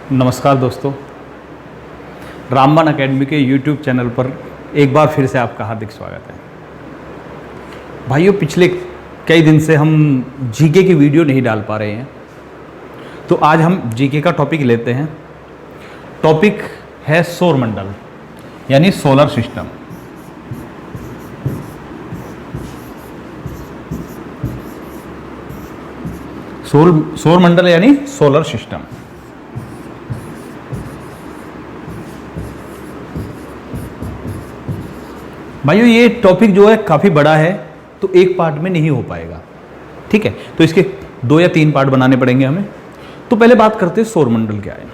नमस्कार दोस्तों, रामबन एकेडमी के YouTube चैनल पर एक बार फिर से आपका हार्दिक स्वागत है। भाइयों, पिछले कई दिन से हम जीके की वीडियो नहीं डाल पा रहे हैं, तो आज हम जीके का टॉपिक लेते हैं। टॉपिक है सौरमंडल यानी सोलर सिस्टम। सौरमंडल यानी सोलर सिस्टम। भाइयों, ये टॉपिक जो है काफ़ी बड़ा है, तो एक पार्ट में नहीं हो पाएगा, ठीक है। तो इसके 2 या 3 पार्ट बनाने पड़ेंगे हमें। तो पहले बात करते हैं सौरमंडल क्या है।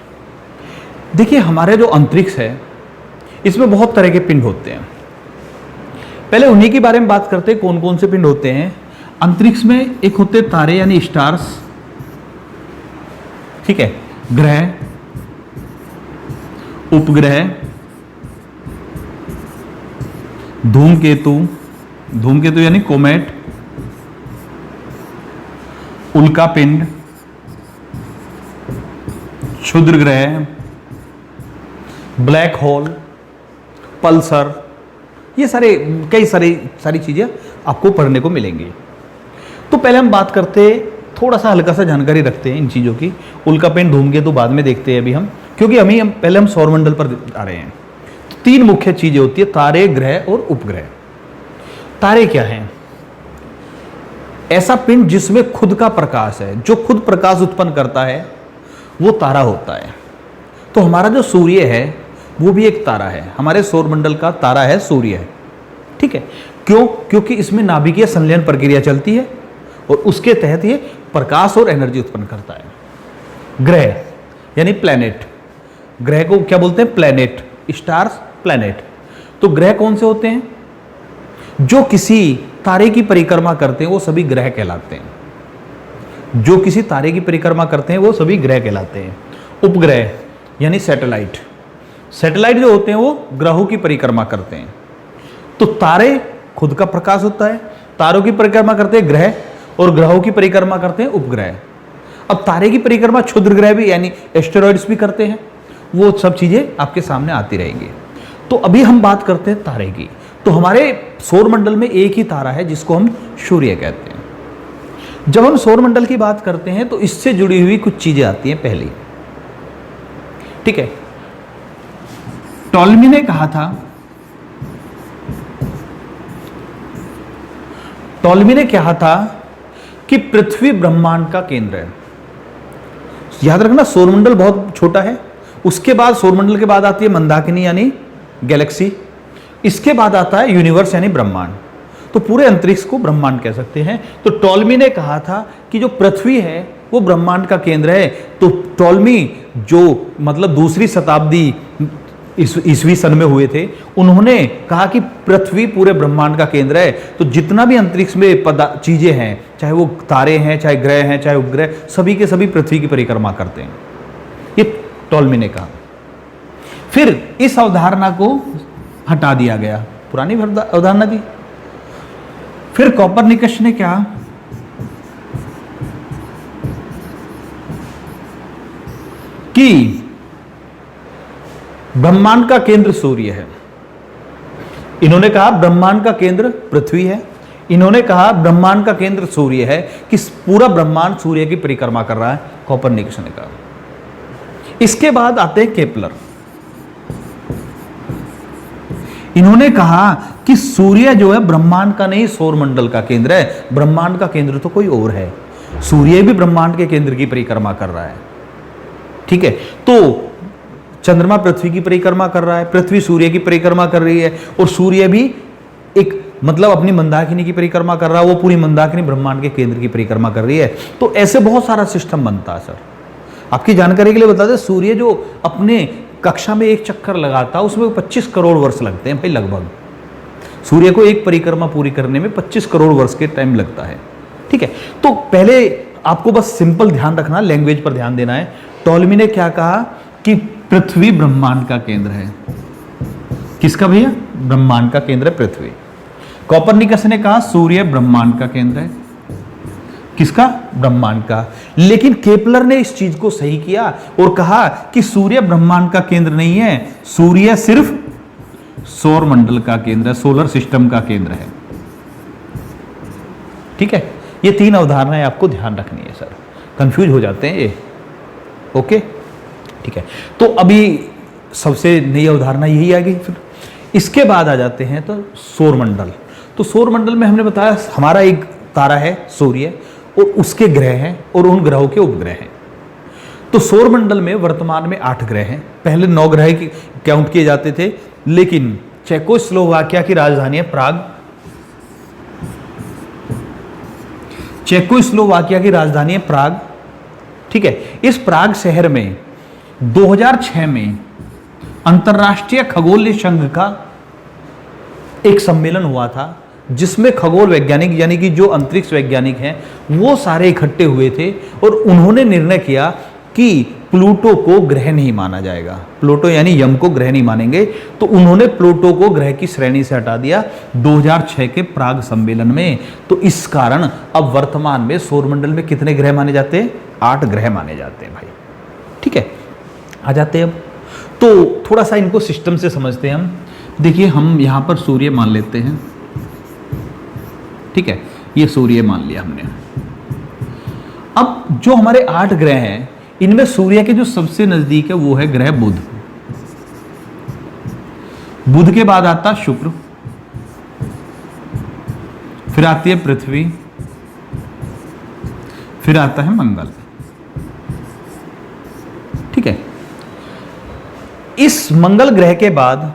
देखिए, हमारे जो अंतरिक्ष है इसमें बहुत तरह के पिंड होते हैं। पहले उन्हीं के बारे में बात करते हैं, कौन कौन से पिंड होते हैं अंतरिक्ष में। एक होते हैं तारे यानी स्टार्स, ठीक है, ग्रह, उपग्रह, धूमकेतु, धूमकेतु यानी कोमेट, उल्का पिंड, क्षुद्र ग्रह, ब्लैक होल, पल्सर, ये कई सारी चीजें आपको पढ़ने को मिलेंगी। तो पहले हम बात करते हैं, थोड़ा सा हल्का सा जानकारी रखते हैं इन चीज़ों की। उल्का पिंड, धूमकेतु बाद में देखते हैं अभी हम, क्योंकि पहले हम सौरमंडल पर आ रहे हैं। 3 मुख्य चीजें होती है, तारे, ग्रह और उपग्रह। तारे क्या हैं? ऐसा पिंड जिसमें खुद का प्रकाश है, जो खुद प्रकाश उत्पन्न करता है वो तारा होता है। तो हमारा जो सूर्य है वो भी एक तारा है, हमारे सौरमंडल का तारा है सूर्य, ठीक है। क्यों? क्योंकि इसमें नाभिकीय संलयन प्रक्रिया चलती है और उसके तहत ये प्रकाश और एनर्जी उत्पन्न करता है। ग्रह यानी प्लैनेट, ग्रह को क्या बोलते हैं? Planet, stars, planet. तो ग्रह कौन से होते हैं? जो किसी तारे की परिक्रमा करते हैं वो सभी ग्रह कहलाते हैं। जो किसी तारे की परिक्रमा करते हैं वो सभी ग्रह कहलाते हैं। उपग्रह यानी सैटेलाइट, सैटेलाइट जो होते हैं वो ग्रहों की परिक्रमा करते हैं। तो तारे खुद का प्रकाश होता है, तारों की परिक्रमा करते हैं ग्रह, और ग्रहों की परिक्रमा करते हैं उपग्रह। अब तारे की परिक्रमा क्षुद्र ग्रह भी यानी एस्टेरॉइड्स भी करते हैं। वो सब चीजें आपके सामने आती रहेंगी। तो अभी हम बात करते हैं तारे की। तो हमारे सौरमंडल में एक ही तारा है जिसको हम सूर्य कहते हैं। जब हम सौरमंडल की बात करते हैं तो इससे जुड़ी हुई कुछ चीजें आती हैं पहली, ठीक है। टॉलमी ने कहा था, टॉलमी ने कहा था कि पृथ्वी ब्रह्मांड का केंद्र है। याद रखना, सौरमंडल बहुत छोटा है। उसके बाद सौरमंडल के बाद आती है मंदाकिनी यानी गैलेक्सी, इसके बाद आता है यूनिवर्स यानी ब्रह्मांड। तो पूरे अंतरिक्ष को ब्रह्मांड कह सकते हैं। तो टॉलमी ने कहा था कि जो पृथ्वी है वो ब्रह्मांड का केंद्र है। तो टॉलमी जो मतलब 2री शताब्दी ईस्वी सन में हुए थे, उन्होंने कहा कि पृथ्वी पूरे ब्रह्मांड का केंद्र है। तो जितना भी अंतरिक्ष में चीजें हैं, चाहे वो तारे हैं, चाहे ग्रह हैं, चाहे उपग्रह, सभी के सभी पृथ्वी की परिक्रमा करते हैं, ये टॉलमी ने कहा। फिर इस अवधारणा को हटा दिया गया, पुरानी अवधारणा थी। फिर कोपरनिकस ने क्या कि ब्रह्मांड का केंद्र सूर्य है। इन्होंने कहा ब्रह्मांड का केंद्र पृथ्वी है, इन्होंने कहा ब्रह्मांड का केंद्र सूर्य है, कि पूरा ब्रह्मांड सूर्य की परिक्रमा कर रहा है, कोपरनिकस ने कहा। इसके बाद आते हैं केपलर। इन्होंने कहा कि सूर्य जो है ब्रह्मांड का नहीं, सौरमंडल का केंद्र है। ब्रह्मांड का केंद्र तो कोई और है, सूर्य भी ब्रह्मांड के केंद्र की परिक्रमा कर रहा है, ठीक है। तो चंद्रमा पृथ्वी की परिक्रमा कर रहा है, पृथ्वी सूर्य की परिक्रमा कर रही है, और सूर्य भी एक मतलब अपनी मंदाकिनी की परिक्रमा कर रहा है, वो पूरी मंदाकिनी ब्रह्मांड के केंद्र की परिक्रमा कर रही है। तो ऐसे बहुत सारा सिस्टम बनता है। सर, आपकी जानकारी के लिए बता दें, सूर्य जो अपने कक्षा में एक चक्कर लगाता है उसमें 25 करोड़ वर्ष लगते हैं भाई, लगभग। सूर्य को एक परिक्रमा पूरी करने में 25 करोड़ वर्ष के टाइम लगता है, ठीक है। तो पहले आपको बस सिंपल ध्यान रखना, लैंग्वेज पर ध्यान देना है। टॉलमी ने क्या कहा कि पृथ्वी ब्रह्मांड का केंद्र है। किसका भैया? ब्रह्मांड का केंद्र है पृथ्वी। कोपरनिकस ने कहा सूर्य ब्रह्मांड का केंद्र है। किसका? ब्रह्मांड का। लेकिन केपलर ने इस चीज को सही किया और कहा कि सूर्य ब्रह्मांड का केंद्र नहीं है, सूर्य सिर्फ सौर मंडल का केंद्र है, सोलर सिस्टम का केंद्र है। ठीक है, ये 3 अवधारणाएं आपको ध्यान रखनी है सर, कंफ्यूज हो जाते हैं ये। ओके, ठीक है। तो अभी सबसे नई अवधारणा यही आ गई। फिर इसके बाद आ जाते हैं तो सौर मंडल। तो सौर मंडल में हमने बताया हमारा एक तारा है सूर्य, और उसके ग्रह हैं और उन ग्रहों के उपग्रह हैं। तो सौर मंडल में वर्तमान में 8 ग्रह हैं। पहले 9 ग्रह की काउंट किए जाते थे, लेकिन चेकोस्लोवाकिया की राजधानी है प्राग, चेकोस्लोवाकिया की राजधानी है प्राग। ठीक है, इस प्राग शहर में 2006 में अंतरराष्ट्रीय खगोलीय संघ का एक सम्मेलन हुआ था, जिसमें खगोल वैज्ञानिक यानी कि जो अंतरिक्ष वैज्ञानिक हैं वो सारे इकट्ठे हुए थे और उन्होंने निर्णय किया कि प्लूटो को ग्रह नहीं माना जाएगा। प्लूटो यानी यम को ग्रह नहीं मानेंगे, तो उन्होंने प्लूटो को ग्रह की श्रेणी से हटा दिया 2006 के प्राग सम्मेलन में। तो इस कारण अब वर्तमान में सौरमंडल में कितने ग्रह माने जाते हैं? 8 ग्रह माने जाते हैं भाई। ठीक है, आ जाते हैं अब तो थोड़ा सा इनको सिस्टम से समझते हैं हम। देखिए, हम यहां पर सूर्य मान लेते हैं। ठीक है, ये सूर्य मान लिया हमने। अब जो हमारे 8 ग्रह हैं, इनमें सूर्य के जो सबसे नजदीक है वो है ग्रह बुध। बुध के बाद आता शुक्र, फिर आती है पृथ्वी, फिर आता है मंगल। ठीक है, इस मंगल ग्रह के बाद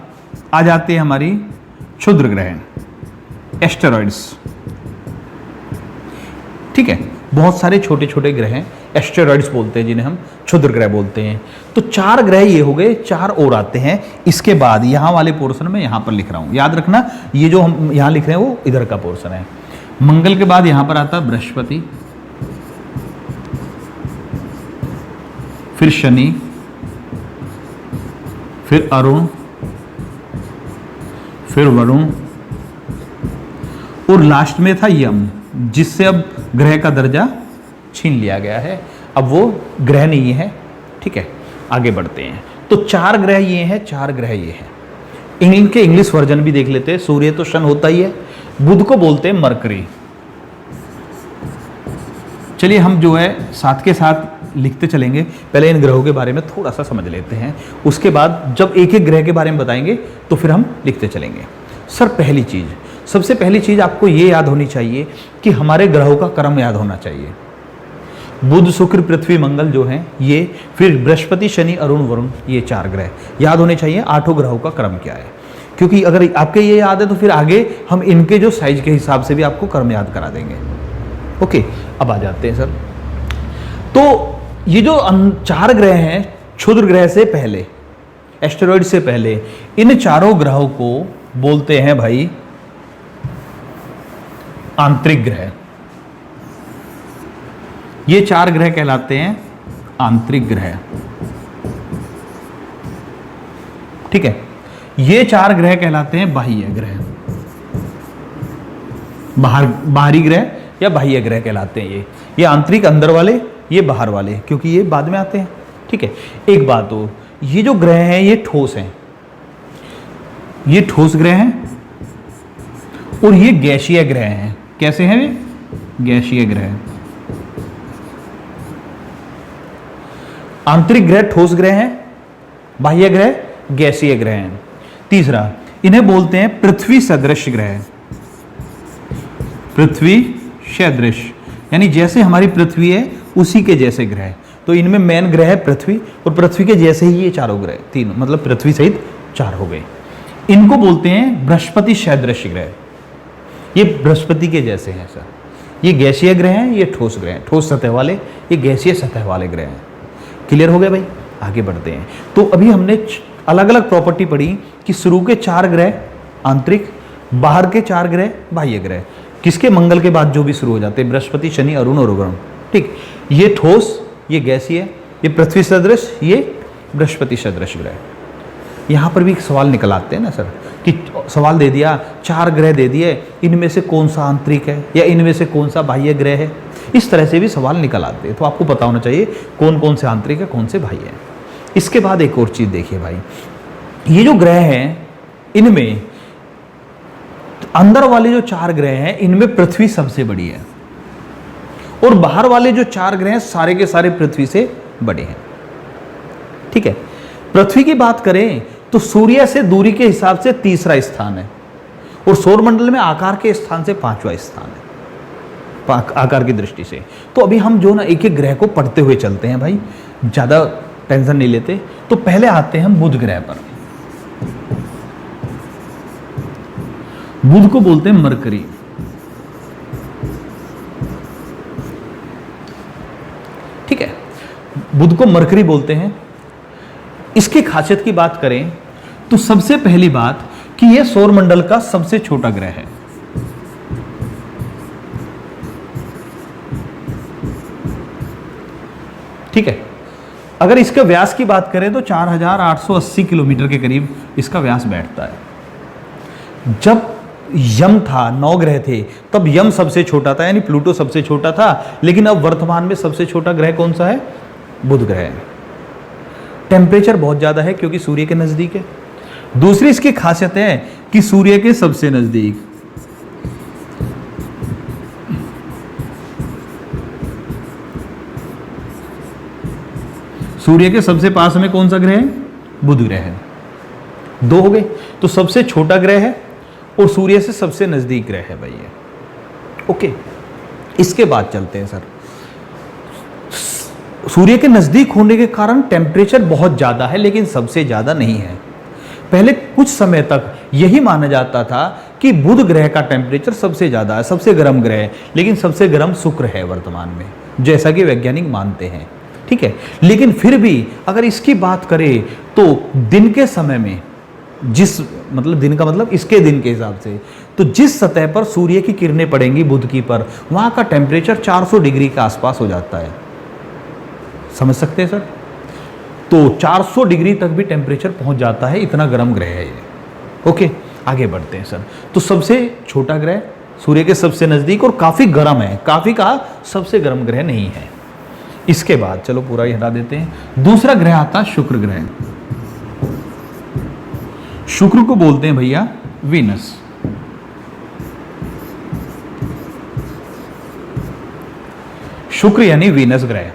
आ जाते हैं हमारी क्षुद्र ग्रह, एस्टेरॉइड्स। ठीक है, बहुत सारे छोटे छोटे ग्रह हैं, एस्टेरॉइड्स बोलते हैं जिन्हें हम क्षुद्र ग्रह बोलते हैं। तो 4 ग्रह ये हो गए, 4 और आते हैं इसके बाद। यहां वाले पोर्शन में यहां पर लिख रहा हूं, याद रखना ये जो हम यहां लिख रहे हैं वो इधर का पोर्शन है। मंगल के बाद यहां पर आता है बृहस्पति, फिर शनि, फिर अरुण, फिर वरुण, और लास्ट में था यम, जिससे अब ग्रह का दर्जा छीन लिया गया है, अब वो ग्रह नहीं है। ठीक है, आगे बढ़ते हैं। तो 4 ग्रह ये हैं, 4 ग्रह ये हैं। इनके इंग्लिश वर्जन भी देख लेते हैं। सूर्य तो सन होता ही है, बुध को बोलते हैं मरकरी। चलिए हम जो है साथ के साथ लिखते चलेंगे। पहले इन ग्रहों के बारे में थोड़ा सा समझ लेते हैं, उसके बाद जब एक एक ग्रह के बारे में बताएंगे तो फिर हम लिखते चलेंगे। सर सबसे पहली चीज आपको ये याद होनी चाहिए कि हमारे ग्रहों का क्रम याद होना चाहिए। बुध, शुक्र, पृथ्वी, मंगल जो हैं ये, फिर बृहस्पति, शनि, अरुण, वरुण, ये 4 ग्रह याद होने चाहिए। 8 ग्रहों का क्रम क्या है, क्योंकि अगर आपके ये याद है तो फिर आगे हम इनके जो साइज के हिसाब से भी आपको क्रम याद करा देंगे। ओके, अब आ जाते हैं सर। तो ये जो 4 ग्रह हैं क्षुद्र ग्रह से पहले, एस्टेरॉइड से पहले, इन चारों ग्रहों को बोलते हैं भाई आंतरिक ग्रह। ये 4 ग्रह कहलाते हैं आंतरिक ग्रह। ठीक है, ये 4 ग्रह कहलाते हैं बाह्य ग्रह। बाहरी ग्रह या बाह्य ग्रह कहलाते हैं ये आंतरिक अंदर वाले, ये बाहर वाले, क्योंकि ये बाद में आते हैं। ठीक है, एक बात हो, ये जो ग्रह हैं ये ठोस हैं, ये ठोस ग्रह हैं, और ये गैसीय ग्रह हैं। कैसे हैं वे? गैसीय ग्रह। आंतरिक ग्रह ठोस ग्रह हैं, बाह्य ग्रह गैसीय ग्रह हैं। तीसरा, इन्हें बोलते हैं पृथ्वी सदृश ग्रह। पृथ्वी सदृश यानी जैसे हमारी पृथ्वी है उसी के जैसे ग्रह। तो इनमें मेन ग्रह है पृथ्वी, और पृथ्वी के जैसे ही ये चारों ग्रह, 3 मतलब पृथ्वी सहित 4 हो गए। इनको बोलते हैं बृहस्पति सदृश ग्रह। ये बृहस्पति के जैसे हैं सर। ये गैसीय ग्रह हैं, ये ठोस ग्रह हैं, ठोस सतह वाले, ये गैसीय सतह वाले ग्रह हैं। क्लियर हो गया भाई? आगे बढ़ते हैं। तो अभी हमने अलग अलग प्रॉपर्टी पढ़ी कि शुरू के 4 ग्रह आंतरिक, बाहर के 4 ग्रह बाह्य ग्रह, किसके? मंगल के बाद जो भी शुरू हो जाते हैं, बृहस्पति, शनि, अरुण और वरुण। ठीक, ये ठोस, ये गैसीय, ये पृथ्वी सदृश, ये बृहस्पति सदृश ग्रह। यहाँ पर भी एक सवाल निकल आते हैं ना सर, कि सवाल दे दिया 4 ग्रह दे दिए, इनमें से कौन सा आंतरिक है या इनमें से कौन सा बाह्य ग्रह है, इस तरह से भी सवाल निकल आते हैं, तो आपको पता होना चाहिए कौन कौन से आंतरिक है, कौन से बाह्य है। इसके बाद एक और चीज देखिए भाई, ये जो ग्रह हैं इनमें अंदर वाले जो 4 ग्रह हैं इनमें पृथ्वी सबसे बड़ी है, और बाहर वाले जो 4 ग्रह हैं सारे के सारे पृथ्वी से बड़े हैं। ठीक है, पृथ्वी की बात करें तो सूर्य से दूरी के हिसाब से तीसरा स्थान है, और सौरमंडल में आकार के स्थान से 5वां स्थान है, आकार की दृष्टि से। तो अभी हम जो ना एक एक ग्रह को पढ़ते हुए चलते हैं भाई, ज्यादा टेंशन नहीं लेते। तो पहले आते हैं बुध ग्रह पर। बुध को बोलते हैं मरकरी। ठीक है, बुध को मरकरी बोलते हैं। इसकी खासियत की बात करें तो सबसे पहली बात कि यह सौरमंडल का सबसे छोटा ग्रह है। ठीक है, अगर इसके व्यास की बात करें तो 4880 किलोमीटर के करीब इसका व्यास बैठता है। जब यम था, 9 ग्रह थे, तब यम सबसे छोटा था, यानी प्लूटो सबसे छोटा था। लेकिन अब वर्तमान में सबसे छोटा ग्रह कौन सा है? बुध ग्रह। टेम्परेचर बहुत ज्यादा है क्योंकि सूर्य के नजदीक है। दूसरी इसकी खासियत है कि सूर्य के सबसे नजदीक, सूर्य के सबसे पास में कौन सा ग्रह है? बुध ग्रह है। 2 हो गए। तो सबसे छोटा ग्रह है और सूर्य से सबसे नजदीक ग्रह है भाई ये। ओके, इसके बाद चलते हैं सर। सूर्य के नजदीक होने के कारण टेम्परेचर बहुत ज्यादा है, लेकिन सबसे ज्यादा नहीं है। पहले कुछ समय तक यही माना जाता था कि बुध ग्रह का टेम्परेचर सबसे ज्यादा है, सबसे गर्म ग्रह है, लेकिन सबसे गर्म शुक्र है वर्तमान में, जैसा कि वैज्ञानिक मानते हैं। ठीक है, लेकिन फिर भी अगर इसकी बात करें तो दिन के समय में, जिस मतलब दिन का मतलब इसके दिन के हिसाब से, तो जिस सतह पर सूर्य की किरणें पड़ेंगी बुध की पर, वहां का टेम्परेचर 400 डिग्री के आसपास हो जाता है। समझ सकते हैं सर? तो 400 डिग्री तक भी टेम्परेचर पहुंच जाता है, इतना गर्म ग्रह है ये। ओके, आगे बढ़ते हैं सर। तो सबसे छोटा ग्रह, सूर्य के सबसे नजदीक और काफी गर्म है। काफी कहा, सबसे गर्म ग्रह नहीं है। इसके बाद चलो पूरा ही हटा देते हैं। दूसरा ग्रह आता है शुक्र ग्रह। शुक्र को बोलते हैं भैया वीनस। शुक्र यानी वीनस ग्रह।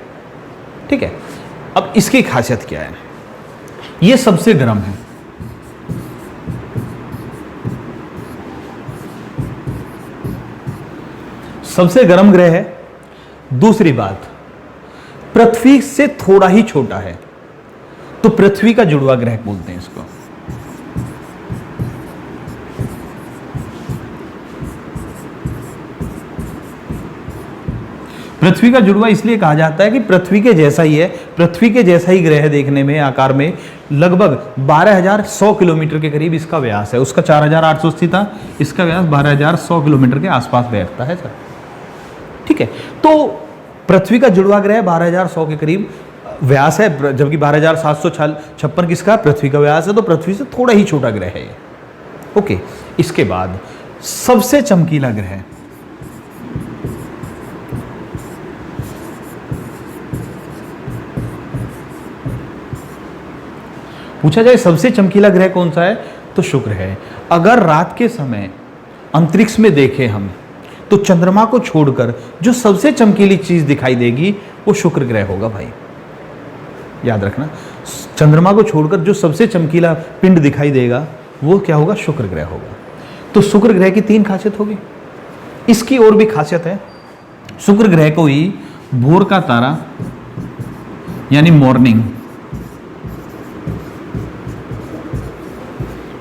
ठीक है, अब इसकी खासियत क्या है? यह सबसे गर्म है। सबसे गर्म ग्रह है। दूसरी बात, पृथ्वी से थोड़ा ही छोटा है, तो पृथ्वी का जुड़वा ग्रह बोलते हैं इसको। पृथ्वी का जुड़वा इसलिए कहा जाता है कि पृथ्वी के जैसा ही है, पृथ्वी के जैसा ही ग्रह देखने में, आकार में। लगभग 12100 किलोमीटर के करीब इसका व्यास है। उसका 4880 था, इसका व्यास 12100 किलोमीटर के आसपास बैठता है सर। ठीक है, तो पृथ्वी का जुड़वा ग्रह 12100 के करीब व्यास है, जबकि 12756 किसका? पृथ्वी का व्यास है। तो पृथ्वी से थोड़ा ही छोटा ग्रह है ये। ओके, इसके बाद सबसे चमकीला ग्रह, पूछा जाए सबसे चमकीला ग्रह कौन सा है, तो शुक्र है। अगर रात के समय अंतरिक्ष में देखें हम, तो चंद्रमा को छोड़कर जो सबसे चमकीली चीज दिखाई देगी वो शुक्र ग्रह होगा भाई, याद रखना। चंद्रमा को छोड़कर जो सबसे चमकीला पिंड दिखाई देगा वो क्या होगा? शुक्र ग्रह होगा। तो शुक्र ग्रह की 3 खासियत होगी। इसकी और भी खासियत है। शुक्र ग्रह को ही भोर का तारा यानी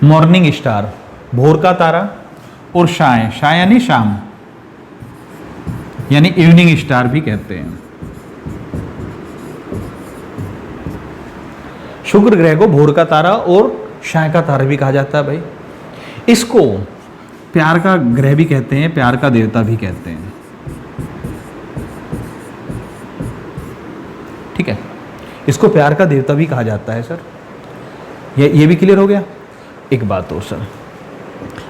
मॉर्निंग स्टार, भोर का तारा, और शाय यानी शाम यानी इवनिंग स्टार भी कहते हैं। शुक्र ग्रह को भोर का तारा और शाय का तारा भी कहा जाता है भाई। इसको प्यार का ग्रह भी कहते हैं, प्यार का देवता भी कहते हैं। ठीक है, इसको प्यार का देवता भी कहा जाता है सर। ये भी क्लियर हो गया। एक बात और सर,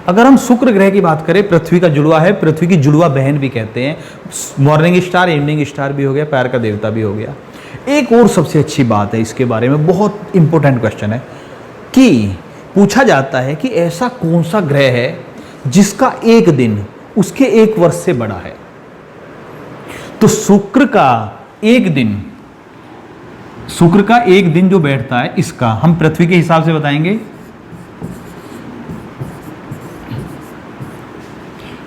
अगर हम शुक्र ग्रह की बात करें, पृथ्वी का जुड़वा है, पृथ्वी की जुड़वा बहन भी कहते हैं, मॉर्निंग स्टार, इवनिंग स्टार भी हो गया, प्यार का देवता भी हो गया। एक और सबसे अच्छी बात है इसके बारे में, बहुत इंपॉर्टेंट क्वेश्चन है कि पूछा जाता है कि ऐसा कौन सा ग्रह है जिसका एक दिन उसके एक वर्ष से बड़ा है। तो शुक्र का एक दिन जो बैठता है, इसका हम पृथ्वी के हिसाब से बताएंगे,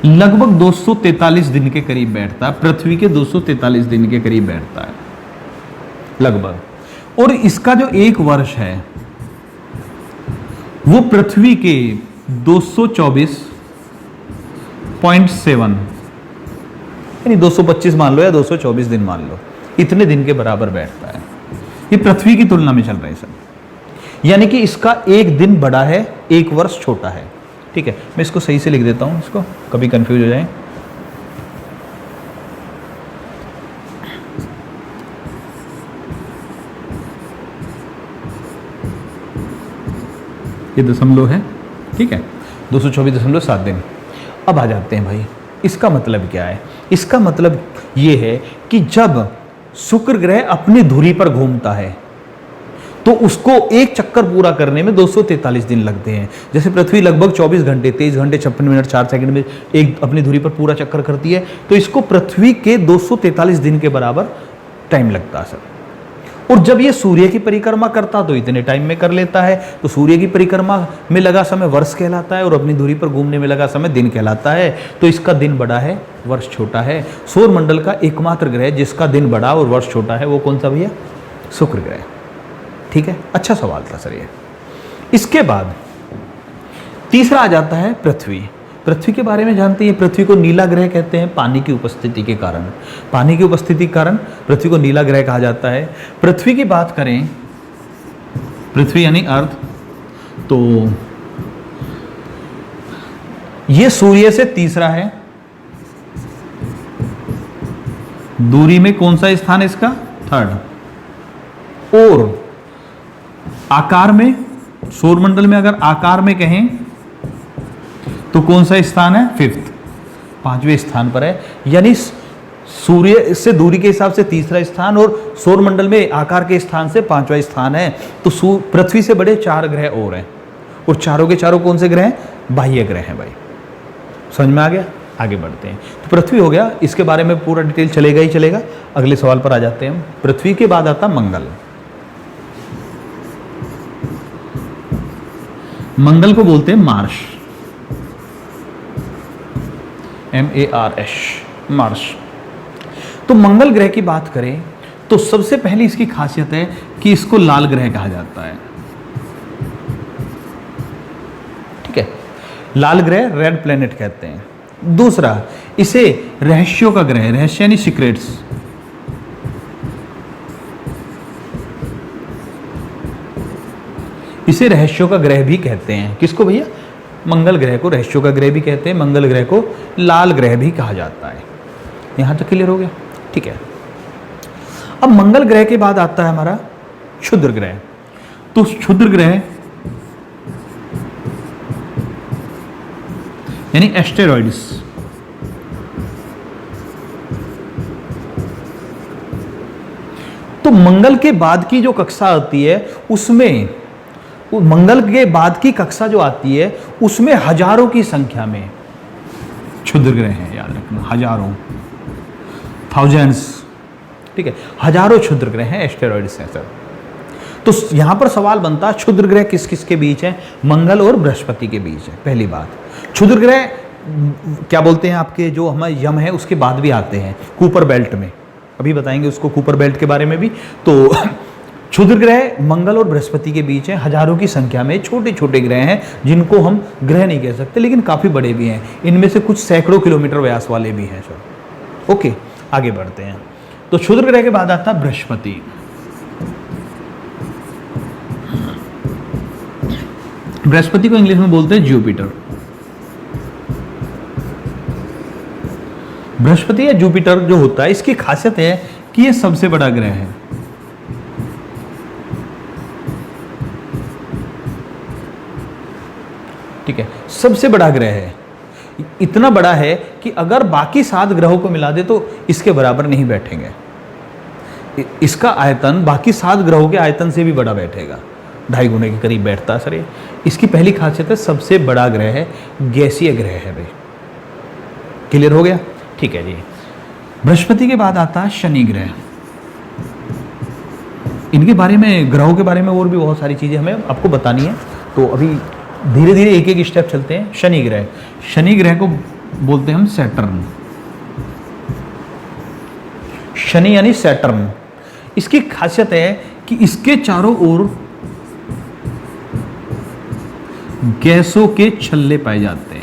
लगभग 243 दिन के करीब बैठता है। पृथ्वी के 243 दिन के करीब बैठता है लगभग। और इसका जो एक वर्ष है वो पृथ्वी के 224.7 यानी 225 मान लो या 224 दिन मान लो, इतने दिन के बराबर बैठता है। ये पृथ्वी की तुलना में चल रहा है सब, यानी कि इसका एक दिन बड़ा है, एक वर्ष छोटा है। ठीक है, मैं इसको सही से लिख देता हूं, इसको कभी कंफ्यूज हो जाए। ये दशमलव है, ठीक है, 224.7 दिन। अब आ जाते हैं भाई, इसका मतलब क्या है? इसका मतलब ये है कि जब शुक्र ग्रह अपनी धुरी पर घूमता है तो उसको एक चक्कर पूरा करने में 243 दिन लगते हैं। जैसे पृथ्वी लगभग 24 घंटे 23 घंटे 56 मिनट 4 सेकंड में एक अपनी धुरी पर पूरा चक्कर करती है, तो इसको पृथ्वी के 243 दिन के बराबर टाइम लगता है सर। और जब ये सूर्य की परिक्रमा करता तो इतने टाइम में कर लेता है। तो सूर्य की परिक्रमा में लगा समय वर्ष कहलाता है और अपनी धुरी पर घूमने में लगा समय दिन कहलाता है। तो इसका दिन बड़ा है, वर्ष छोटा है। सौर मंडल का एकमात्र ग्रह जिसका दिन बड़ा और वर्ष छोटा है वो कौन सा भैया? शुक्र ग्रह। ठीक है, अच्छा सवाल था सर ये। इसके बाद तीसरा आ जाता है पृथ्वी। पृथ्वी के बारे में जानते हैं, पृथ्वी को नीला ग्रह कहते हैं पानी की उपस्थिति के कारण। पानी की उपस्थिति के कारण पृथ्वी को नीला ग्रह कहा जाता है। पृथ्वी की बात करें, पृथ्वी यानी अर्थ, तो यह सूर्य से तीसरा है। दूरी में कौन सा स्थान है इसका? थर्ड। और आकार में, सौरमंडल में अगर आकार में कहें तो कौन सा स्थान है? फिफ्थ, पांचवें स्थान पर है। यानी सूर्य से दूरी के हिसाब से तीसरा स्थान और सौरमंडल में आकार के स्थान से पांचवा स्थान है। तो पृथ्वी से बड़े 4 ग्रह और हैं, और चारों के चारों कौन से ग्रह हैं? बाह्य ग्रह हैं भाई। समझ में आ गया? आगे बढ़ते हैं। तो पृथ्वी हो गया, इसके बारे में पूरा डिटेल चलेगा ही चलेगा। अगले सवाल पर आ जाते हैं हम। पृथ्वी के बाद आता मंगल। मंगल को बोलते हैं मार्स, MARS, मार्स। तो मंगल ग्रह की बात करें तो सबसे पहली इसकी खासियत है कि इसको लाल ग्रह कहा जाता है। ठीक है, लाल ग्रह, रेड प्लेनेट कहते हैं। दूसरा, इसे रहस्यों का ग्रह, रहस्य यानी सीक्रेट्स, इसे रहस्यों का ग्रह भी कहते हैं। किसको भैया? मंगल ग्रह को रहस्यों का ग्रह भी कहते हैं। मंगल ग्रह को लाल ग्रह भी कहा जाता है। यहां तक क्लियर हो गया? ठीक है। अब मंगल ग्रह के बाद आता है हमारा क्षुद्र ग्रह। तो क्षुद्र ग्रह यानी एस्टेरॉइड्स, तो मंगल के बाद की जो कक्षा आती है उसमें, मंगल के बाद की कक्षा जो आती है उसमें हजारों की संख्या में क्षुद्र ग्रह हैं। याद रखना, हजारों, थाउजेंड्स। ठीक है, हजारों क्षुद्र ग्रह हैं, एस्टेरॉइड्स हैं सर। तो यहां पर सवाल बनता है क्षुद्र ग्रह किस किस के बीच है? मंगल और बृहस्पति के बीच है। पहली बात, क्षुद्र ग्रह क्या बोलते हैं आपके जो हमारे यम है उसके बाद भी आते हैं कूपर बेल्ट में, अभी बताएंगे उसको कूपर बेल्ट के बारे में भी। तो क्षुद्र ग्रह मंगल और बृहस्पति के बीच है, हजारों की संख्या में छोटे छोटे ग्रह हैं जिनको हम ग्रह नहीं कह सकते लेकिन काफ़ी बड़े भी हैं। इनमें से कुछ सैकड़ों किलोमीटर व्यास वाले भी हैं सर। ओके, आगे बढ़ते हैं। तो क्षुद्र ग्रह के बाद आता बृहस्पति। बृहस्पति को इंग्लिश में बोलते हैं जुपिटर। बृहस्पति या जुपिटर जो होता है, इसकी खासियत है कि यह सबसे बड़ा ग्रह है। ठीक है, सबसे बड़ा ग्रह है, इतना बड़ा है कि अगर बाकी 7 ग्रहों को मिला दे तो इसके बराबर नहीं बैठेंगे। इसका आयतन बाकी 7 ग्रहों के आयतन से भी बड़ा बैठेगा, 2.5 गुने के करीब बैठता है सर ये। इसकी पहली खासियत है सबसे बड़ा ग्रह है, गैसीय ग्रह है भाई। क्लियर हो गया? ठीक है जी। बृहस्पति के बाद आता है शनि ग्रह। इनके बारे में, ग्रहों के बारे में और भी बहुत सारी चीज़ें हमें आपको बतानी है, तो अभी धीरे धीरे एक एक स्टेप चलते हैं। शनि ग्रह, शनि ग्रह को बोलते हैं हम सैटर्न। शनि यानी सैटर्न। इसकी खासियत है कि इसके चारों ओर गैसों के छल्ले पाए जाते हैं।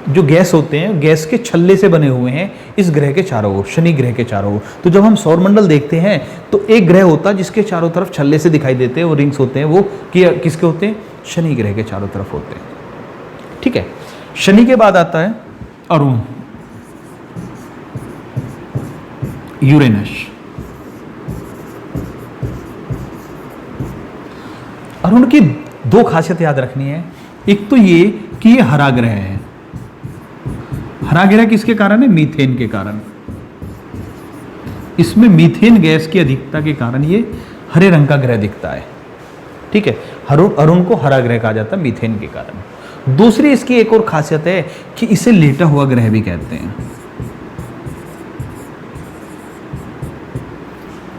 जो गैस होते हैं, गैस के छल्ले से बने हुए हैं इस ग्रह के चारों ओर, शनि ग्रह के चारों ओर। तो जब हम सौरमंडल देखते हैं तो एक ग्रह होता है जिसके चारों तरफ छल्ले से दिखाई देते हैं, वो रिंग्स होते हैं, वो किसके होते हैं? शनि ग्रह के चारों तरफ होते हैं। ठीक है, शनि के बाद आता है अरुण, यूरेनस। अरुण की 2 खासियत याद रखनी है। एक तो ये कि ये हरा ग्रह है। हरा ग्रह किसके कारण है? मीथेन के कारण। इसमें मीथेन गैस की अधिकता के कारण ये हरे रंग का ग्रह दिखता है। ठीक है, अरुण को हरा ग्रह कहा जाता है मीथेन के कारण। दूसरी इसकी एक और खासियत है कि इसे लेटा हुआ ग्रह भी कहते हैं।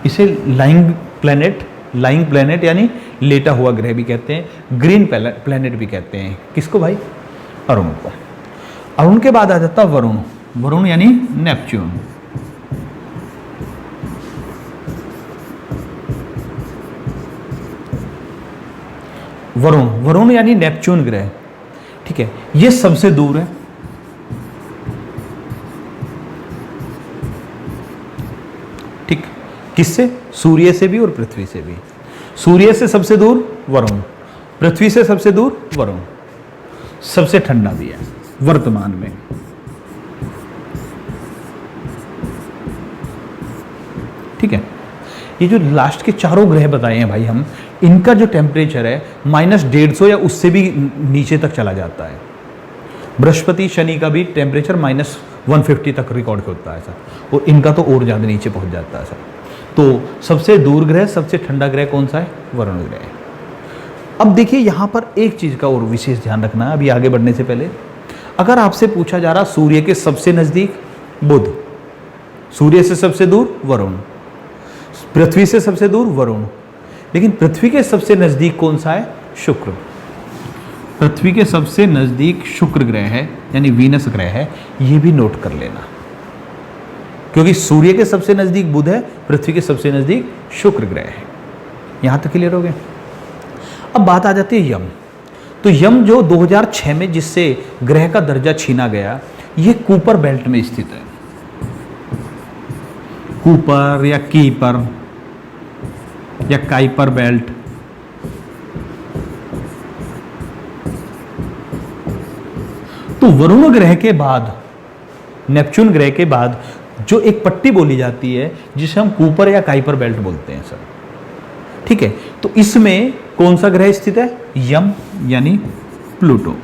इसे लाइंग प्लैनेट यानी लेटा हुआ ग्रह भी कहते हैं, ग्रीन प्लैनेट भी कहते हैं। किसको भाई? अरुण को। अरुण के बाद आ जाता वरुण, वरुण यानी नेपच्यून। वरुण यानी नेपच्यून ग्रह। ठीक है, ये सबसे दूर है। ठीक, किससे? सूर्य से भी और पृथ्वी से भी। सूर्य से सबसे दूर वरुण, पृथ्वी से सबसे दूर वरुण। सबसे ठंडा भी है वर्तमान में। ठीक है, ये जो लास्ट के चारों ग्रह बताए हैं भाई हम, इनका जो टेम्परेचर है -150 या उससे भी नीचे तक चला जाता है। बृहस्पति शनि का भी टेम्परेचर -150 तक रिकॉर्ड होता है सर, और इनका तो और ज़्यादा नीचे पहुंच जाता है सर। तो सबसे दूर ग्रह, सबसे ठंडा ग्रह कौन सा है? वरुण ग्रह। अब देखिए यहाँ पर एक चीज़ का और विशेष ध्यान रखना है अभी आगे बढ़ने से पहले। अगर आपसे पूछा जा रहा सूर्य के सबसे नज़दीक बुध, सूर्य से सबसे दूर वरुण, पृथ्वी से सबसे दूर वरुण, लेकिन पृथ्वी के सबसे नज़दीक कौन सा है? शुक्र। पृथ्वी के सबसे नज़दीक शुक्र ग्रह है, यानी वीनस ग्रह है। ये भी नोट कर लेना, क्योंकि सूर्य के सबसे नज़दीक बुध है, पृथ्वी के सबसे नज़दीक शुक्र ग्रह है। यहाँ तक क्लियर हो गया? अब बात आ जाती है यम। तो यम जो 2006 में जिससे ग्रह का दर्जा छीना गया, ये कूपर बेल्ट में स्थित है। कूपर या कीपर या काइपर बेल्ट। तो वरुण ग्रह के बाद, नेपच्यून ग्रह के बाद जो एक पट्टी बोली जाती है जिसे हम कूपर या काइपर बेल्ट बोलते हैं सर। ठीक है, तो इसमें कौन सा ग्रह स्थित है? यम यानी प्लूटो।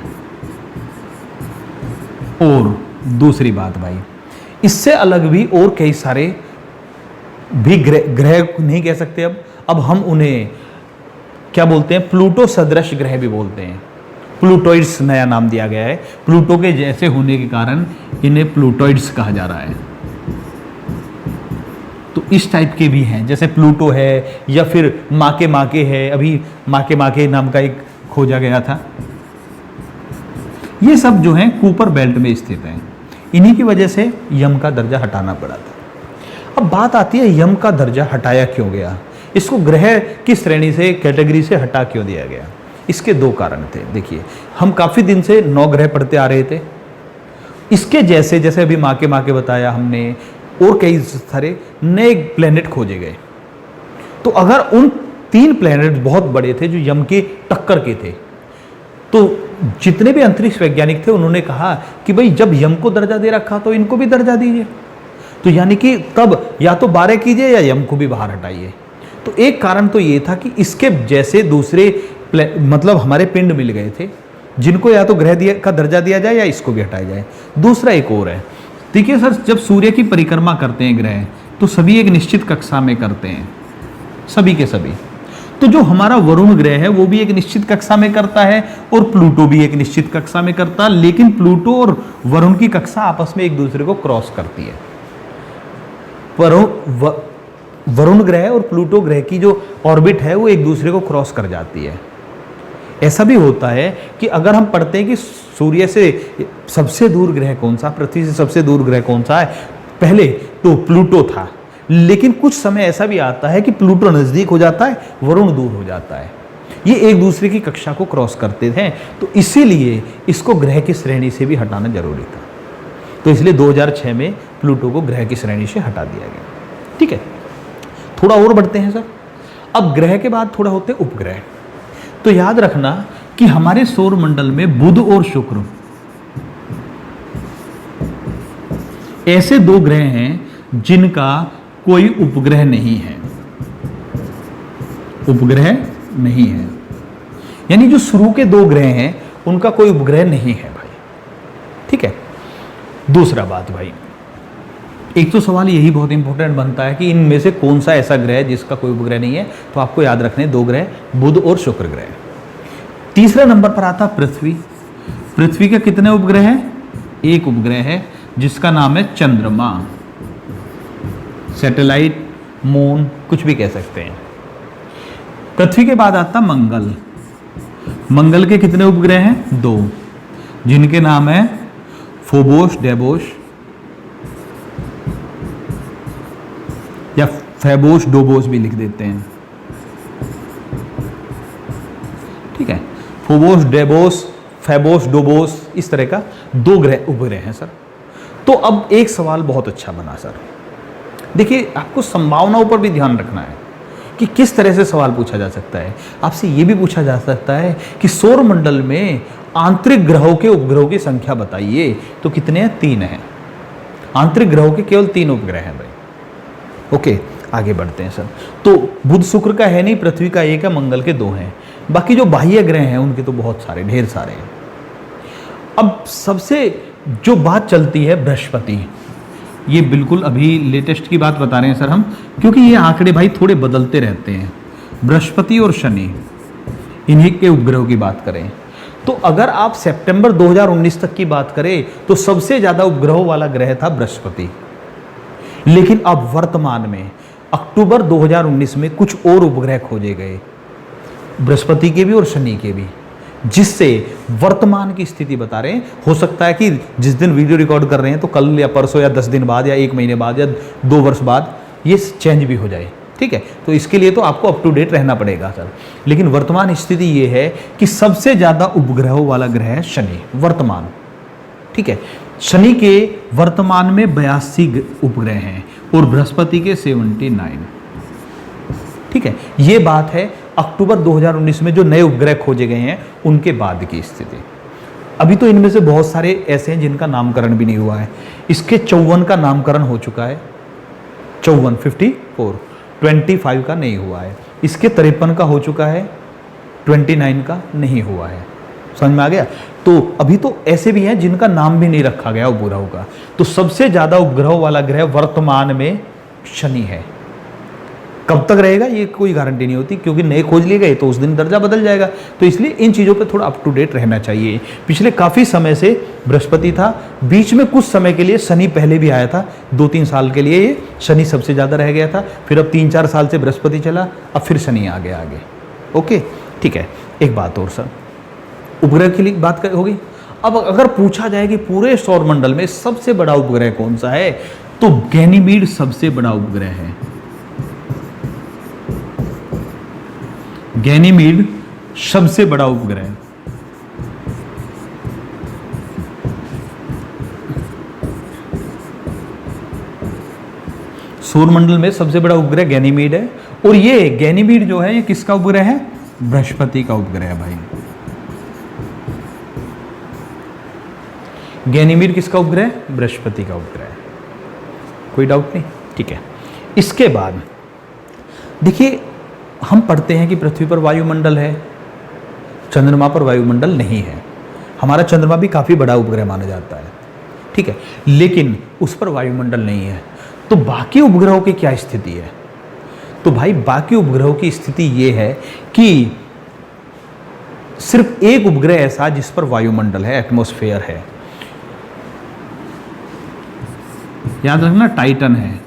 और दूसरी बात भाई, इससे अलग भी और कई सारे भी ग्रह नहीं कह सकते अब हम उन्हें क्या बोलते हैं? प्लूटो सदृश ग्रह भी बोलते हैं। प्लूटोइड्स नया नाम दिया गया है, प्लूटो के जैसे होने के कारण इन्हें प्लूटोइड्स कहा जा रहा है। तो इस टाइप के भी हैं, जैसे प्लूटो है, या फिर माके है, अभी माके नाम का एक खोजा गया था। ये सब जो हैं कूपर बेल्ट में स्थित हैं। इन्हीं की वजह से यम का दर्जा हटाना पड़ा था। अब बात आती है यम का दर्जा हटाया क्यों गया, इसको ग्रह की श्रेणी से, कैटेगरी से हटा क्यों दिया गया? इसके 2 कारण थे। देखिए, हम काफ़ी दिन से 9 ग्रह पढ़ते आ रहे थे। इसके जैसे जैसे अभी माके बताया हमने, और कई सारे नए प्लेनेट खोजे गए। तो अगर उन 3 प्लेनेट बहुत बड़े थे जो यम के टक्कर के थे, तो जितने भी अंतरिक्ष वैज्ञानिक थे उन्होंने कहा कि भाई जब यम को दर्जा दे रखा तो इनको भी दर्जा दीजिए। तो यानी कि तब या तो 12 कीजिए या यम को भी बाहर हटाइए। तो एक कारण तो ये था कि इसके जैसे दूसरे मतलब हमारे पिंड मिल गए थे, जिनको या तो ग्रह दिया का दर्जा दिया जाए या इसको भी हटाया जाए। दूसरा एक और है, देखिए सर, जब सूर्य की परिक्रमा करते हैं ग्रह तो सभी एक निश्चित कक्षा में करते हैं, सभी के सभी। तो जो हमारा वरुण ग्रह है वो भी एक निश्चित कक्षा में करता है और प्लूटो भी एक निश्चित कक्षा में करता है, लेकिन प्लूटो और वरुण की कक्षा आपस में एक दूसरे को क्रॉस करती है। वरुण ग्रह और प्लूटो ग्रह की जो ऑर्बिट है वो एक दूसरे को क्रॉस कर जाती है। ऐसा भी होता है कि अगर हम पढ़ते हैं कि सूर्य से सबसे दूर ग्रह कौन सा, पृथ्वी से सबसे दूर ग्रह कौन सा है, पहले तो प्लूटो था, लेकिन कुछ समय ऐसा भी आता है कि प्लूटो नजदीक हो जाता है, वरुण दूर हो जाता है। ये एक दूसरे की कक्षा को क्रॉस करते थे, तो इसीलिए इसको ग्रह की श्रेणी से भी हटाना जरूरी था। तो इसलिए 2006 में प्लूटो को ग्रह की श्रेणी से हटा दिया गया। ठीक है, थोड़ा और बढ़ते हैं सर। अब ग्रह के बाद थोड़ा होते हैं उपग्रह। तो याद रखना कि हमारे सौर मंडल में बुध और शुक्र ऐसे दो ग्रह हैं जिनका कोई उपग्रह नहीं है, उपग्रह नहीं है, यानी जो शुरू के दो ग्रह हैं उनका कोई उपग्रह नहीं है भाई। ठीक है, दूसरा बात भाई, एक तो सवाल यही बहुत इंपॉर्टेंट बनता है कि इनमें से कौन सा ऐसा ग्रह है जिसका कोई उपग्रह नहीं है, तो आपको याद रखने दो ग्रह, बुध और शुक्र ग्रह। तीसरा नंबर पर आता पृथ्वी। पृथ्वी के कितने उपग्रह हैं? एक उपग्रह है जिसका नाम है चंद्रमा, सैटेलाइट, मून, कुछ भी कह सकते हैं। पृथ्वी के बाद आता मंगल। मंगल के कितने उपग्रह हैं? दो, जिनके नाम है फोबोस, डेबोस या फेबोस, डोबोस भी लिख देते हैं। ठीक है, फोबोस, डेबोस, फेबोस, डोबोस, इस तरह का दो ग्रह उपग्रह हैं सर। तो अब एक सवाल बहुत अच्छा बना सर, देखिए आपको संभावनाओं पर भी ध्यान रखना है कि किस तरह से सवाल पूछा जा सकता है। आपसे यह भी पूछा जा सकता है कि सौर मंडल में आंतरिक ग्रहों के उपग्रहों की संख्या बताइए, तो कितने हैं? 3 हैं। आंतरिक ग्रहों के केवल 3 उपग्रह हैं भाई। ओके, आगे बढ़ते हैं सर। तो बुध शुक्र का है नहीं, पृथ्वी का एक है, मंगल के 2 हैं, बाकी जो बाह्य ग्रह हैं उनके तो बहुत सारे, ढेर सारे हैं। अब सबसे जो बात चलती है बृहस्पति, ये बिल्कुल अभी लेटेस्ट की बात बता रहे हैं सर हम, क्योंकि ये आंकड़े भाई थोड़े बदलते रहते हैं। बृहस्पति और शनि, इन्हीं के उपग्रहों की बात करें तो अगर आप सितंबर 2019 तक की बात करें तो सबसे ज्यादा उपग्रहों वाला ग्रह था बृहस्पति। लेकिन अब वर्तमान में अक्टूबर 2019 में कुछ और उपग्रह खोजे गए, बृहस्पति के भी और शनि के भी, जिससे वर्तमान की स्थिति बता रहे हैं। हो सकता है कि जिस दिन वीडियो रिकॉर्ड कर रहे हैं तो कल या परसों या 10 दिन बाद या 1 महीने बाद या 2 वर्ष बाद ये चेंज भी हो जाए। ठीक है, तो इसके लिए तो आपको अप टू डेट रहना पड़ेगा सर। लेकिन वर्तमान स्थिति ये है कि सबसे ज़्यादा उपग्रहों वाला ग्रह है शनि, वर्तमान। ठीक है, शनि के वर्तमान में 82 उपग्रह हैं और बृहस्पति के 79। ठीक है, ये बात है अक्टूबर 2019 में जो नए उपग्रह खोजे गए हैं उनके बाद की स्थिति। अभी तो इनमें से बहुत सारे ऐसे हैं जिनका नामकरण भी नहीं हुआ है। इसके 54 का नामकरण हो चुका है, 54, 25 का नहीं हुआ है। इसके 53 का हो चुका है, 29 का नहीं हुआ है। समझ में आ गया? तो अभी तो ऐसे भी हैं जिनका नाम भी नहीं रखा गया उपग्रहों का। तो सबसे ज्यादा उपग्रहों वाला ग्रह वर्तमान में शनि है। कब तक रहेगा ये कोई गारंटी नहीं होती, क्योंकि नए खोज लिए गए तो उस दिन दर्जा बदल जाएगा। तो इसलिए इन चीज़ों पे थोड़ा अप टू डेट रहना चाहिए। पिछले काफ़ी समय से बृहस्पति था, बीच में कुछ समय के लिए शनि पहले भी आया था, 2-3 साल के लिए ये शनि सबसे ज़्यादा रह गया था। फिर अब 3-4 साल से बृहस्पति चला, अब फिर शनि आ गया आगे। ओके, ठीक है। एक बात और सर, उपग्रह के लिए बात होगी। अब अगर पूछा जाए कि पूरे सौर मंडल में सबसे बड़ा उपग्रह कौन सा है, तो गैनीमीड सबसे बड़ा उपग्रह है। गैनीमीड सबसे बड़ा उपग्रह। सौरमंडल में सबसे बड़ा उपग्रह गैनीमीड है। और ये गैनीमीड जो है ये किसका उपग्रह है? बृहस्पति का उपग्रह है भाई। गैनीमीड किसका उपग्रह है? बृहस्पति का उपग्रह है। कोई डाउट नहीं? ठीक है। इसके बाद देखिए, हम पढ़ते हैं कि पृथ्वी पर वायुमंडल है, चंद्रमा पर वायुमंडल नहीं है। हमारा चंद्रमा भी काफ़ी बड़ा उपग्रह माना जाता है, ठीक है, लेकिन उस पर वायुमंडल नहीं है। तो बाकी उपग्रहों की क्या स्थिति है? तो भाई बाकी उपग्रहों की स्थिति ये है कि सिर्फ एक उपग्रह ऐसा जिस पर वायुमंडल है, एटमॉस्फेयर है। याद रखना टाइटन है।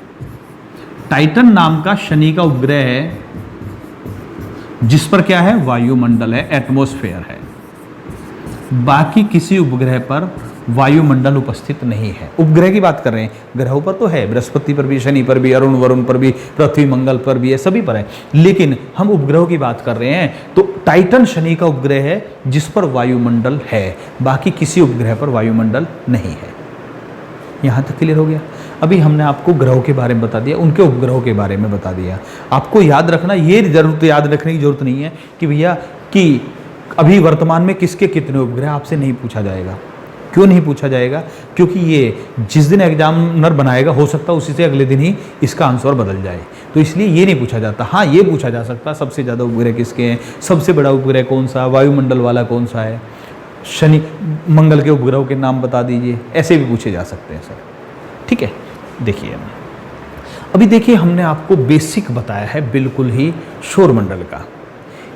टाइटन नाम का शनि का उपग्रह है जिस पर क्या है? वायुमंडल है, एटमॉस्फेयर है। बाकी किसी उपग्रह पर वायुमंडल उपस्थित नहीं है। उपग्रह की बात कर रहे हैं, ग्रहों पर तो है, बृहस्पति पर भी, शनि पर भी, अरुण वरुण पर भी, पृथ्वी मंगल पर भी है, सभी पर है। लेकिन हम उपग्रहों की बात कर रहे हैं तो टाइटन शनि का उपग्रह है जिस पर वायुमंडल है, बाकी किसी उपग्रह पर वायुमंडल नहीं है। यहाँ तक क्लियर हो गया? अभी हमने आपको ग्रहों के बारे में बता दिया, उनके उपग्रहों के बारे में बता दिया। आपको याद रखना, ये जरूरत याद रखने की जरूरत नहीं है कि भैया कि अभी वर्तमान में किसके कितने उपग्रह, आपसे नहीं पूछा जाएगा। क्यों नहीं पूछा जाएगा? क्योंकि ये जिस दिन एग्जामिनर बनाएगा हो सकता है उसी से अगले दिन ही इसका आंसर बदल जाए, तो इसलिए ये नहीं पूछा जाता। हाँ, ये पूछा जा सकता है सबसे ज़्यादा उपग्रह किसके हैं, सबसे बड़ा उपग्रह कौन सा, वायुमंडल वाला कौन सा है, शनि मंगल के उपग्रहों के नाम बता दीजिए, ऐसे भी पूछे जा सकते हैं सर, ठीक है। देखिए अभी देखिए हमने आपको बेसिक बताया है बिल्कुल ही सौरमंडल का।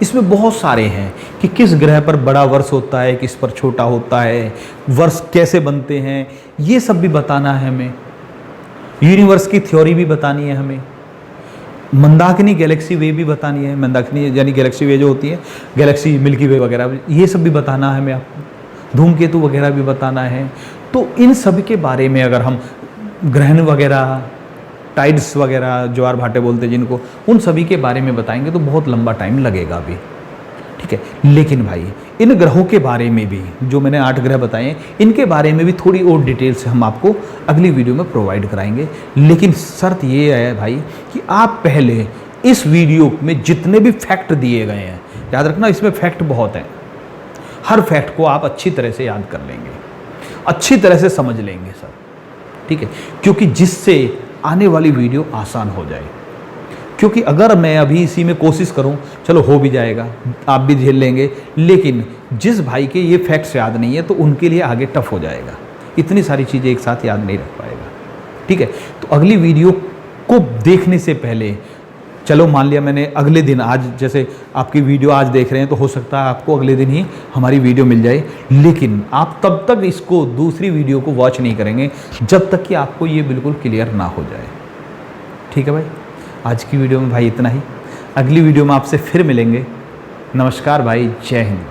इसमें बहुत सारे हैं कि किस ग्रह पर बड़ा वर्ष होता है, किस पर छोटा होता है, वर्ष कैसे बनते हैं, ये सब भी बताना है हमें। यूनिवर्स की थ्योरी भी बतानी है हमें। मंदाकिनी गैलेक्सी वे भी बतानी है। मंदाकिनी यानी गैलेक्सी वे जो होती है, गैलेक्सी मिल्की वे वगैरह, ये सब भी बताना है हमें आपको। धूमकेतु वगैरह भी बताना है। तो इन सब के बारे में अगर हम ग्रहण वगैरह, टाइड्स वगैरह, ज्वार भाटे बोलते हैं जिनको, उन सभी के बारे में बताएंगे तो बहुत लंबा टाइम लगेगा अभी, ठीक है। लेकिन भाई इन ग्रहों के बारे में भी, जो मैंने 8 ग्रह बताए हैं, इनके बारे में भी थोड़ी और डिटेल से हम आपको अगली वीडियो में प्रोवाइड कराएंगे। लेकिन शर्त ये है भाई कि आप पहले इस वीडियो में जितने भी फैक्ट दिए गए हैं, याद रखना इसमें फैक्ट बहुत हैं, हर फैक्ट को आप अच्छी तरह से याद कर लेंगे, अच्छी तरह से समझ लेंगे सर, ठीक है, क्योंकि जिससे आने वाली वीडियो आसान हो जाए। क्योंकि अगर मैं अभी इसी में कोशिश करूं, चलो हो भी जाएगा, आप भी झेल लेंगे, लेकिन जिस भाई के ये फैक्ट्स याद नहीं है तो उनके लिए आगे टफ हो जाएगा, इतनी सारी चीज़ें एक साथ याद नहीं रख पाएगा, ठीक है। तो अगली वीडियो को देखने से पहले, चलो मान लिया मैंने अगले दिन, आज जैसे आपकी वीडियो आज देख रहे हैं तो हो सकता है आपको अगले दिन ही हमारी वीडियो मिल जाए, लेकिन आप तब तक इसको दूसरी वीडियो को वॉच नहीं करेंगे जब तक कि आपको ये बिल्कुल क्लियर ना हो जाए, ठीक है भाई। आज की वीडियो में भाई इतना ही, अगली वीडियो में आपसे फिर मिलेंगे। नमस्कार भाई, जय हिंद।